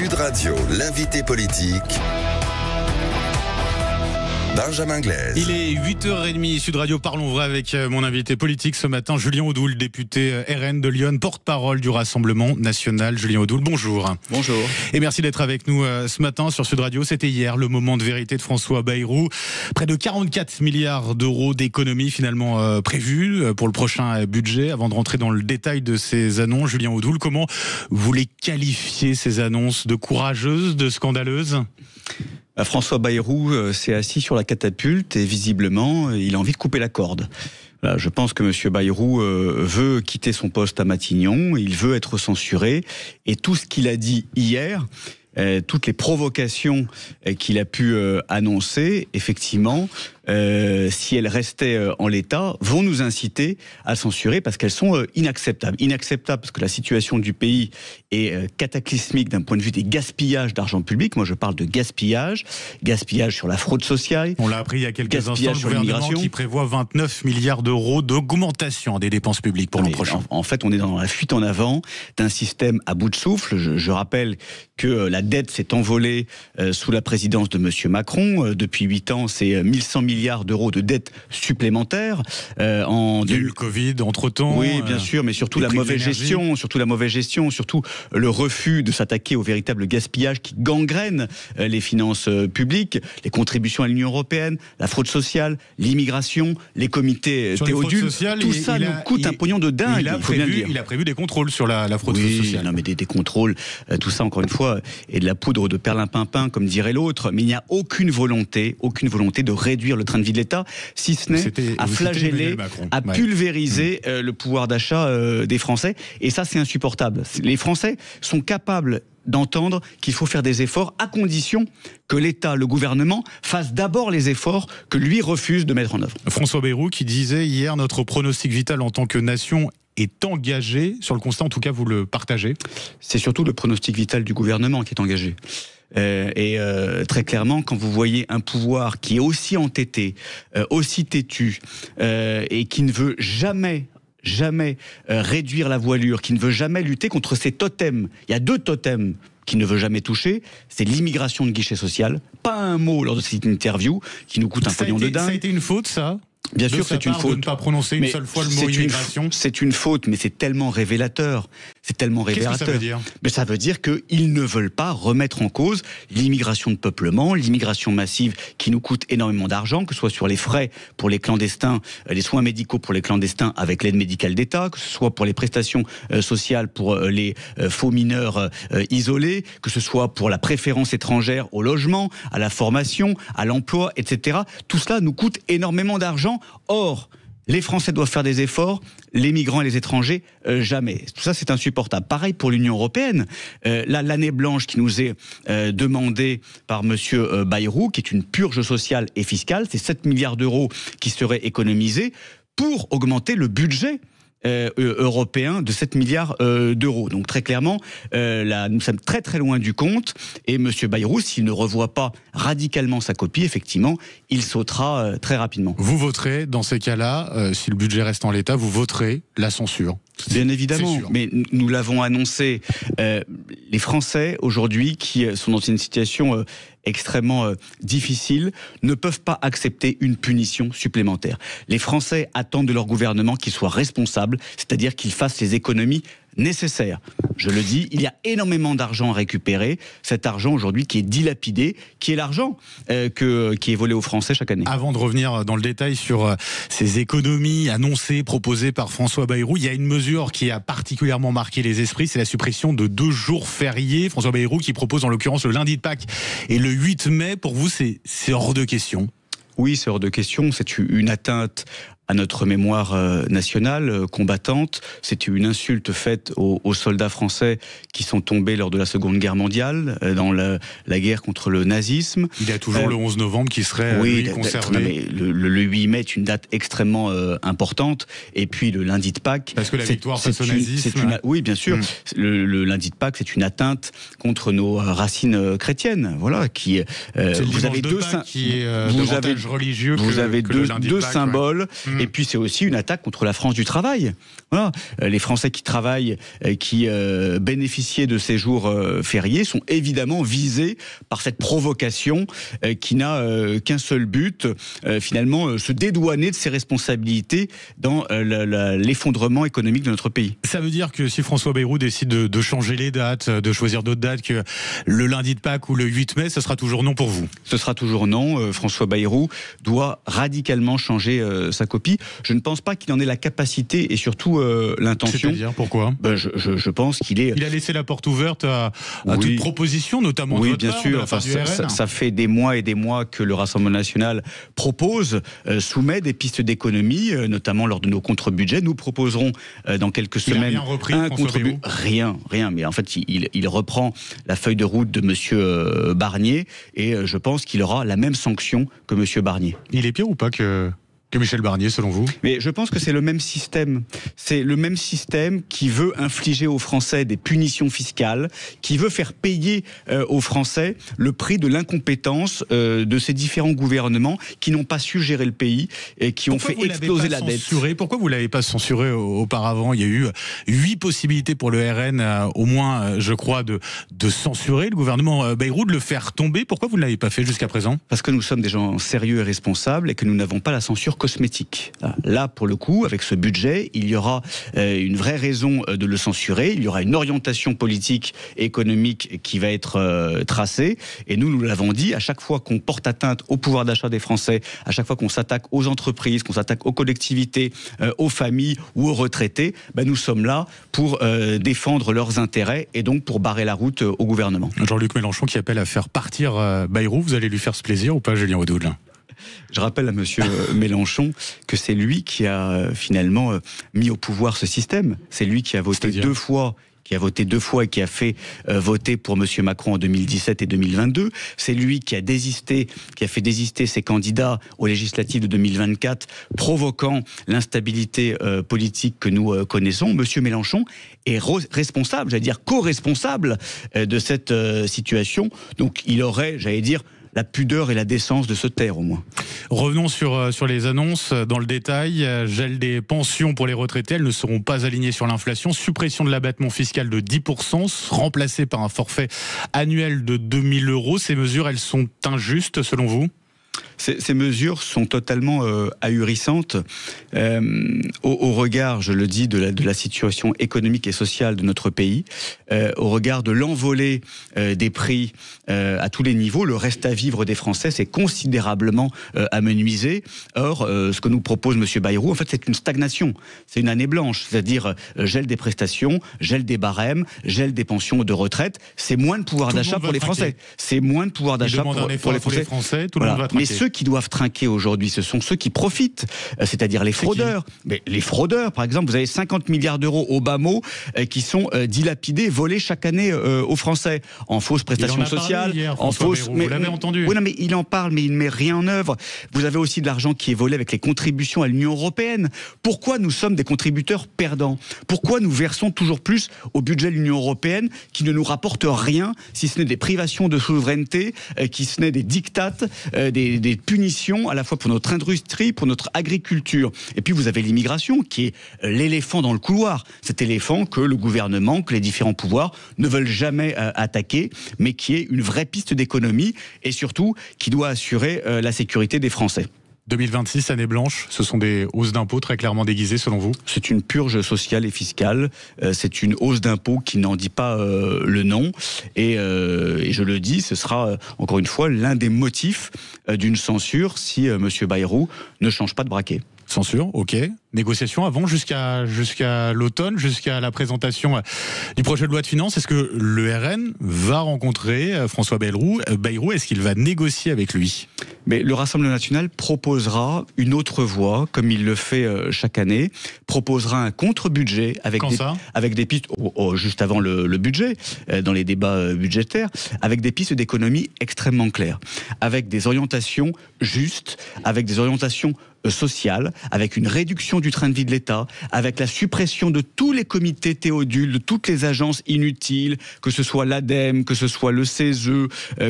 Sud Radio, l'invité politique, Benjamin Glaise. Il est 8h30, Sud Radio, parlons vrai avec mon invité politique ce matin, Julien Audoul, député RN de Lyon, porte-parole du Rassemblement National. Julien Audoul, bonjour. Bonjour. Et merci d'être avec nous ce matin sur Sud Radio. C'était hier le moment de vérité de François Bayrou. Près de 44 milliards d'euros d'économies finalement prévues pour le prochain budget. Avant de rentrer dans le détail de ces annonces, Julien Audoul, comment vous les qualifiez, ces annonces, de courageuses, de scandaleuses ? François Bayrou s'est assis sur la catapulte et visiblement, il a envie de couper la corde. Voilà, je pense que M. Bayrou veut quitter son poste à Matignon, il veut être censuré et tout ce qu'il a dit hier, toutes les provocations qu'il a pu annoncer, effectivement, si elles restaient en l'état, vont nous inciter à censurer parce qu'elles sont inacceptables. Inacceptables parce que la situation du pays est cataclysmique d'un point de vue des gaspillages d'argent public. Moi, je parle de gaspillage sur la fraude sociale. On l'a appris il y a quelques instants, le gouvernement qui prévoit 29 milliards d'euros d'augmentation des dépenses publiques pour l'an prochain. En fait, on est dans la fuite en avant d'un système à bout de souffle. Je rappelle que la dette s'est envolée sous la présidence de M. Macron. Depuis 8 ans, c'est 1100 milliards d'euros de dettes supplémentaires. Il y a eu le Covid entre-temps. Oui, bien sûr, mais surtout la mauvaise gestion, surtout le refus de s'attaquer au véritable gaspillage qui gangrène les finances publiques, les contributions à l'Union européenne, la fraude sociale, l'immigration, les comités Théodule. Tout ça nous coûte un pognon de dingue. Il a prévu des contrôles sur la fraude sociale. Non, mais des contrôles, tout ça encore une fois, est de la poudre de perlimpinpin, comme dirait l'autre, mais il n'y a aucune volonté de réduire le train de vie de l'État, si ce n'est à flageller, à pulvériser le pouvoir d'achat des Français. Et ça, c'est insupportable. Les Français sont capables d'entendre qu'il faut faire des efforts à condition que l'État, le gouvernement, fasse d'abord les efforts que lui refuse de mettre en œuvre. François Bayrou qui disait hier, notre pronostic vital en tant que nation est engagé. Sur le constat, en tout cas, vous le partagez ? C'est surtout le pronostic vital du gouvernement qui est engagé. Très clairement, quand vous voyez un pouvoir qui est aussi entêté, aussi têtu, et qui ne veut jamais réduire la voilure, qui ne veut jamais lutter contre ces totems. Il y a 2 totems qui ne veut jamais toucher, c'est l'immigration de guichet social. Pas un mot lors de cette interview qui nous coûte un pognon de dingue. Ça a été une faute, ça ? Bien sûr, c'est une faute. De ne pas prononcer une seule fois le mot immigration. C'est une faute, mais c'est tellement révélateur. Qu'est-ce que ça veut dire ? Mais ça veut dire qu'ils ne veulent pas remettre en cause l'immigration de peuplement, l'immigration massive qui nous coûte énormément d'argent, que ce soit sur les frais pour les clandestins, les soins médicaux pour les clandestins avec l'aide médicale d'État, que ce soit pour les prestations sociales pour les faux mineurs isolés, que ce soit pour la préférence étrangère au logement, à la formation, à l'emploi, etc. Tout cela nous coûte énormément d'argent. Or, les Français doivent faire des efforts, les migrants et les étrangers, jamais. Tout ça, c'est insupportable. Pareil pour l'Union européenne. L'année blanche qui nous est demandée par M. Bayrou, qui est une purge sociale et fiscale, c'est 7 milliards d'euros qui seraient économisés pour augmenter le budget européen de 7 milliards d'euros. Donc très clairement, là, nous sommes très très loin du compte. Et M. Bayrou, s'il ne revoit pas radicalement sa copie, effectivement, il sautera très rapidement. Vous voterez, dans ces cas-là, si le budget reste en l'état, vous voterez la censure. Bien évidemment, mais nous l'avons annoncé. Les Français, aujourd'hui, qui sont dans une situation extrêmement difficile, ne peuvent pas accepter une punition supplémentaire. Les Français attendent de leur gouvernement qu'il soit responsable, c'est-à-dire qu'il fasse les économies nécessaires. Je le dis, il y a énormément d'argent à récupérer. Cet argent aujourd'hui qui est dilapidé, qui est l'argent qui est volé aux Français chaque année. Avant de revenir dans le détail sur ces économies annoncées, proposées par François Bayrou, il y a une mesure qui a particulièrement marqué les esprits, c'est la suppression de 2 jours fériés. François Bayrou qui propose en l'occurrence le lundi de Pâques et le 8 mai. Pour vous, c'est hors de question ? Oui, c'est hors de question. C'est une atteinte à notre mémoire nationale combattante. C'est une insulte faite aux soldats français qui sont tombés lors de la Seconde Guerre mondiale, dans la guerre contre le nazisme. Il y a toujours le 11 novembre qui serait conservé. Mais le 8 mai est une date extrêmement importante. Et puis le lundi de Pâques... Parce que la victoire face au nazisme... Oui, bien sûr. Le lundi de Pâques, c'est une atteinte contre nos racines chrétiennes. Voilà, vous avez deux religieux. Vous avez deux symboles Et puis c'est aussi une attaque contre la France du travail. Voilà. Les Français qui travaillent, qui bénéficiaient de ces jours fériés sont évidemment visés par cette provocation qui n'a qu'un seul but, finalement, se dédouaner de ses responsabilités dans l'effondrement économique de notre pays. Ça veut dire que si François Bayrou décide de changer les dates, de choisir d'autres dates, que le lundi de Pâques ou le 8 mai, ce sera toujours non pour vous? Ce sera toujours non. François Bayrou doit radicalement changer sa copie. Je ne pense pas qu'il en ait la capacité et surtout l'intention. C'est-à-dire, pourquoi? Je pense qu'il est... Il a laissé la porte ouverte à toute proposition, notamment de votre bien part, sûr. de la part du RN. Ça fait des mois et des mois que le Rassemblement national propose, soumet des pistes d'économie, notamment lors de nos contre-budgets. Nous proposerons dans quelques semaines un contre-budget. Rien. Mais en fait, il reprend la feuille de route de Monsieur Barnier et je pense qu'il aura la même sanction que Monsieur Barnier. Il est pire ou pas que Michel Barnier, selon vous? Mais je pense que c'est le même système. C'est le même système qui veut infliger aux Français des punitions fiscales, qui veut faire payer aux Français le prix de l'incompétence de ces différents gouvernements qui n'ont pas su gérer le pays et qui ont fait exploser la dette. Pourquoi vous ne l'avez pas censuré auparavant? Il y a eu 8 possibilités pour le RN, au moins, je crois, de censurer le gouvernement Bayrou, de le faire tomber. Pourquoi vous ne l'avez pas fait jusqu'à présent? Parce que nous sommes des gens sérieux et responsables et que nous n'avons pas la censure cosmétique. Là, pour le coup, avec ce budget, il y aura une vraie raison de le censurer. Il y aura une orientation politique et économique qui va être tracée. Et nous l'avons dit, à chaque fois qu'on porte atteinte au pouvoir d'achat des Français, à chaque fois qu'on s'attaque aux entreprises, qu'on s'attaque aux collectivités, aux familles ou aux retraités, nous sommes là pour défendre leurs intérêts et donc pour barrer la route au gouvernement. Jean-Luc Mélenchon qui appelle à faire partir Bayrou, vous allez lui faire ce plaisir ou pas, Julien Audoul? Je rappelle à Monsieur Mélenchon que c'est lui qui a finalement mis au pouvoir ce système. C'est lui qui a voté deux fois et qui a fait voter pour M. Macron en 2017 et 2022. C'est lui qui a fait désister ses candidats aux législatives de 2024, provoquant l'instabilité politique que nous connaissons. M. Mélenchon est responsable, j'allais dire co-responsable de cette situation. Donc il aurait, j'allais dire, la pudeur et la décence de se taire au moins. Revenons sur les annonces dans le détail. Gel des pensions pour les retraités, elles ne seront pas alignées sur l'inflation. Suppression de l'abattement fiscal de 10%, remplacé par un forfait annuel de 2 000 €. Ces mesures, elles sont injustes selon vous ? Ces mesures sont totalement ahurissantes au regard, je le dis, de la situation économique et sociale de notre pays, au regard de l'envolée des prix à tous les niveaux. Le reste à vivre des Français s'est considérablement amenuisé. Or, ce que nous propose M. Bayrou, en fait, c'est une stagnation. C'est une année blanche, c'est-à-dire gel des prestations, gel des barèmes, gel des pensions de retraite. C'est moins de pouvoir d'achat pour les Français. C'est moins de pouvoir d'achat pour les Français. Tout le monde va trinquer. Mais ceux qui doivent trinquer aujourd'hui, ce sont ceux qui profitent, c'est-à-dire les fraudeurs. Mais les fraudeurs, par exemple, vous avez 50 milliards d'euros au bas mot qui sont dilapidés, volés chaque année aux Français en fausses prestations sociales, en fausses. Vous l'avez entendu. Oui, non, mais il en parle, mais il ne met rien en œuvre. Vous avez aussi de l'argent qui est volé avec les contributions à l'Union européenne. Pourquoi nous sommes des contributeurs perdants? Pourquoi nous versons toujours plus au budget de l'Union européenne qui ne nous rapporte rien, si ce n'est des privations de souveraineté, qui ce n'est des dictates, des punitions à la fois pour notre industrie, pour notre agriculture. Et puis vous avez l'immigration qui est l'éléphant dans le couloir. Cet éléphant que le gouvernement, que les différents pouvoirs ne veulent jamais attaquer, mais qui est une vraie piste d'économie et surtout qui doit assurer la sécurité des Français. 2026, année blanche, ce sont des hausses d'impôts très clairement déguisées selon vous? C'est une purge sociale et fiscale, c'est une hausse d'impôts qui n'en dit pas le nom, et je le dis, ce sera encore une fois l'un des motifs d'une censure si M. Bayrou ne change pas de braquet. Censure, ok. Négociation avant, jusqu'à l'automne, jusqu'à la présentation du projet de loi de finances. Est-ce que le RN va rencontrer François Bayrou? Est-ce qu'il va négocier avec lui? Mais le Rassemblement national proposera une autre voie, comme il le fait chaque année, proposera un contre-budget avec des pistes, juste avant le budget, dans les débats budgétaires, avec des pistes d'économie extrêmement claires, avec des orientations justes, avec des orientations sociale, avec une réduction du train de vie de l'État, avec la suppression de tous les comités Théodule, de toutes les agences inutiles, que ce soit l'ADEME, que ce soit le CESE,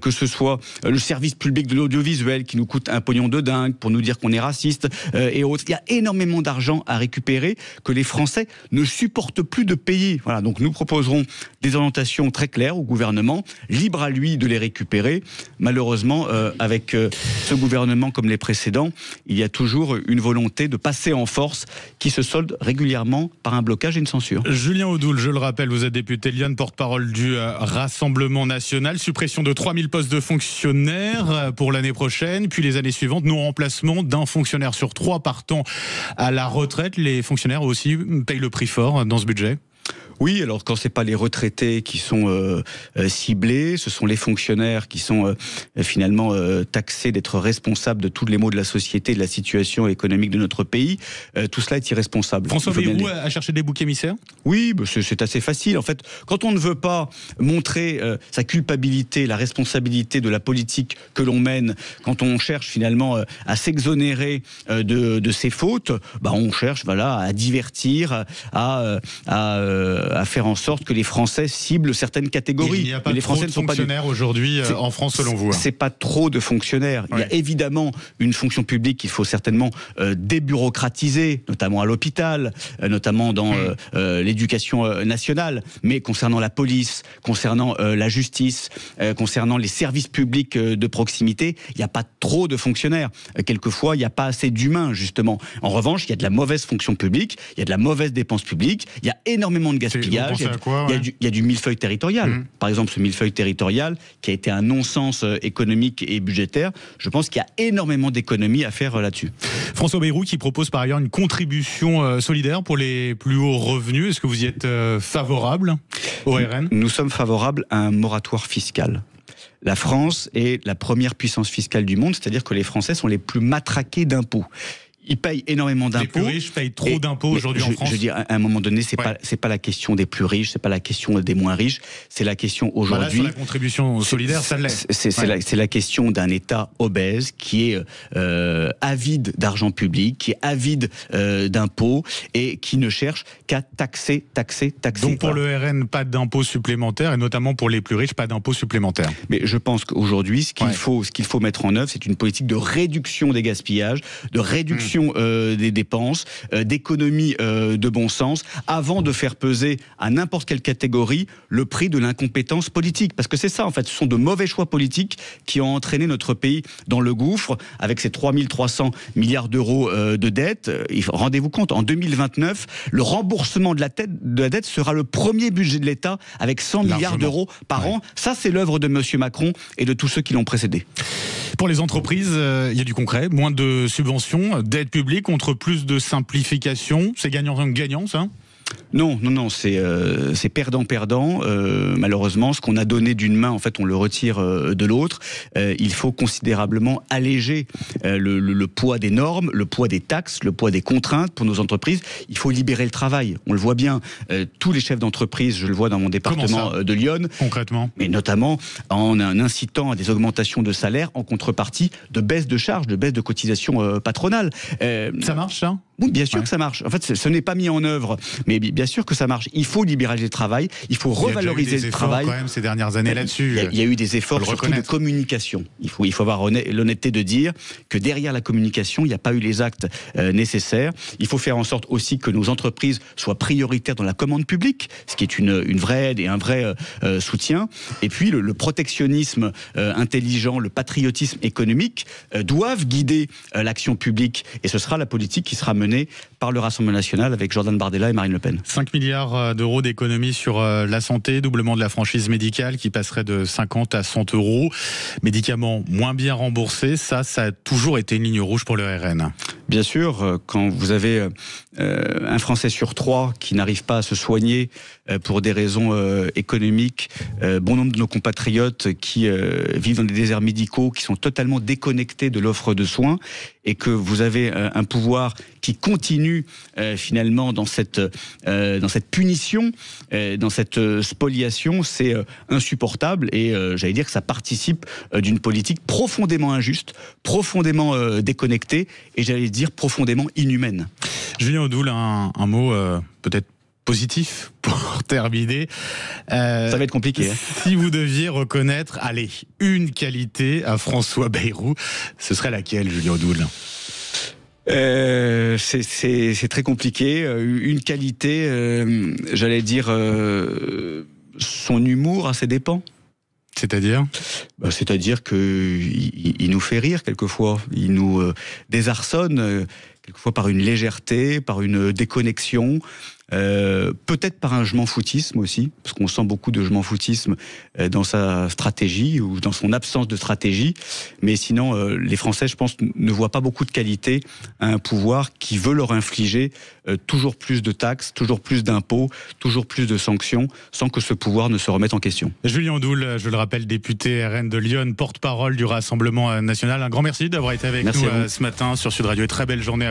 que ce soit le service public de l'audiovisuel qui nous coûte un pognon de dingue pour nous dire qu'on est raciste et autres. Il y a énormément d'argent à récupérer que les Français ne supportent plus de payer. Voilà, donc nous proposerons des orientations très claires au gouvernement, libre à lui de les récupérer. Malheureusement, avec ce gouvernement comme les précédents, il y a toujours une volonté de passer en force qui se solde régulièrement par un blocage et une censure. Julien Audoul, je le rappelle, vous êtes député Lyon, porte-parole du Rassemblement national. Suppression de 3000 postes de fonctionnaires pour l'année prochaine, puis les années suivantes, non-remplacement d'un fonctionnaire sur 3 partant à la retraite. Les fonctionnaires aussi payent le prix fort dans ce budget. Oui, alors quand c'est pas les retraités qui sont ciblés, ce sont les fonctionnaires qui sont finalement taxés d'être responsables de tous les maux de la société, de la situation économique de notre pays. Tout cela est irresponsable. François Bayrou a cherché des boucs émissaires ? Oui, c'est assez facile. En fait, quand on ne veut pas montrer sa culpabilité, la responsabilité de la politique que l'on mène, quand on cherche finalement à s'exonérer de ses fautes, on cherche à divertir, à faire en sorte que les Français ciblent certaines catégories. Il n'y a pas trop de fonctionnaires aujourd'hui en France selon vous. C'est pas trop de fonctionnaires. Il y a évidemment une fonction publique qu'il faut certainement débureaucratiser, notamment à l'hôpital, notamment dans l'éducation nationale. Mais concernant la police, concernant la justice, concernant les services publics de proximité, il n'y a pas trop de fonctionnaires. Quelquefois, il n'y a pas assez d'humains, justement. En revanche, il y a de la mauvaise fonction publique, il y a de la mauvaise dépense publique, il y a énormément de gaspillage. Il y a du millefeuille territorial. Par exemple, ce millefeuille territorial qui a été un non-sens économique et budgétaire, je pense qu'il y a énormément d'économies à faire là-dessus. François Bayrou qui propose par ailleurs une contribution solidaire pour les plus hauts revenus. Est-ce que vous y êtes favorable au RN ? Nous sommes favorables à un moratoire fiscal. La France est la première puissance fiscale du monde, c'est-à-dire que les Français sont les plus matraqués d'impôts. Ils payent énormément d'impôts. Les plus riches payent trop d'impôts aujourd'hui en France. Je veux dire, à un moment donné, c'est pas la question des plus riches, c'est pas la question des moins riches, c'est la question aujourd'hui. Là, sur la contribution solidaire, ça l'est. C'est la question d'un État obèse qui est avide d'argent public, qui est avide d'impôts et qui ne cherche qu'à taxer. Donc pour le RN, pas d'impôts supplémentaires et notamment pour les plus riches, pas d'impôts supplémentaires. Mais je pense qu'aujourd'hui, ce qu'il faut mettre en œuvre, c'est une politique de réduction des gaspillages, de réduction des dépenses, d'économie de bon sens, avant de faire peser à n'importe quelle catégorie le prix de l'incompétence politique. Parce que c'est ça, en fait, ce sont de mauvais choix politiques qui ont entraîné notre pays dans le gouffre, avec ces 3300 milliards d'euros de dette. Rendez-vous compte, en 2029, le remboursement de la dette sera le premier budget de l'État, avec 100 milliards d'euros par an. Ça, c'est l'œuvre de M. Macron et de tous ceux qui l'ont précédé. Pour les entreprises, il y a du concret, moins de subventions, d'aide publique contre plus de simplification. C'est gagnant-gagnant, ça ? Non, c'est perdant-perdant. Malheureusement, ce qu'on a donné d'une main, en fait, on le retire de l'autre. Il faut considérablement alléger le poids des normes, le poids des taxes, le poids des contraintes pour nos entreprises. Il faut libérer le travail. On le voit bien. Tous les chefs d'entreprise, je le vois dans mon département de Lyon, concrètement, mais notamment en incitant à des augmentations de salaire en contrepartie de baisse de charges, de baisse de cotisations patronales. Ça marche, ça ? Oui, bien sûr que ça marche. En fait, ce n'est pas mis en œuvre, mais bien sûr que ça marche. Il faut libéraliser le travail, il faut revaloriser le travail. Il y a eu des efforts quand même ces dernières années là-dessus. Il y a eu des efforts surtout de communication. Il faut avoir l'honnêteté de dire que derrière la communication, il n'y a pas eu les actes nécessaires. Il faut faire en sorte aussi que nos entreprises soient prioritaires dans la commande publique, ce qui est une vraie aide et un vrai soutien. Et puis le protectionnisme intelligent, le patriotisme économique doivent guider l'action publique. Et ce sera la politique qui sera menée par le Rassemblement national avec Jordan Bardella et Marine Le Pen. 5 milliards d'euros d'économies sur la santé, doublement de la franchise médicale qui passerait de 50 à 100 euros. Médicaments moins bien remboursés, ça a toujours été une ligne rouge pour le RN. Bien sûr, quand vous avez un Français sur 3 qui n'arrive pas à se soigner pour des raisons économiques, bon nombre de nos compatriotes qui vivent dans des déserts médicaux, qui sont totalement déconnectés de l'offre de soins, et que vous avez un pouvoir qui continue finalement dans cette punition, dans cette spoliation, c'est insupportable, et j'allais dire que ça participe d'une politique profondément injuste, profondément déconnectée, et j'allais dire dire, profondément inhumaine. Julien Audoul, un mot peut-être positif pour terminer. Ça va être compliqué. Si vous deviez reconnaître, allez, une qualité à François Bayrou, ce serait laquelle, Julien Audoul ? C'est très compliqué. Une qualité, j'allais dire, son humour à ses dépens. C'est-à-dire ? C'est-à-dire qu'il nous fait rire quelquefois. Il nous désarçonne quelquefois par une légèreté, par une déconnexion. Peut-être par un je m'en foutisme aussi, parce qu'on sent beaucoup de je m'en foutisme dans sa stratégie ou dans son absence de stratégie. Mais sinon, les Français, je pense, ne voient pas beaucoup de qualité à un pouvoir qui veut leur infliger toujours plus de taxes, toujours plus d'impôts, toujours plus de sanctions, sans que ce pouvoir ne se remette en question. Julien Audoul, je le rappelle, député RN de Lyon, porte-parole du Rassemblement national. Un grand merci d'avoir été avec nous ce matin sur Sud Radio et très belle journée à vous.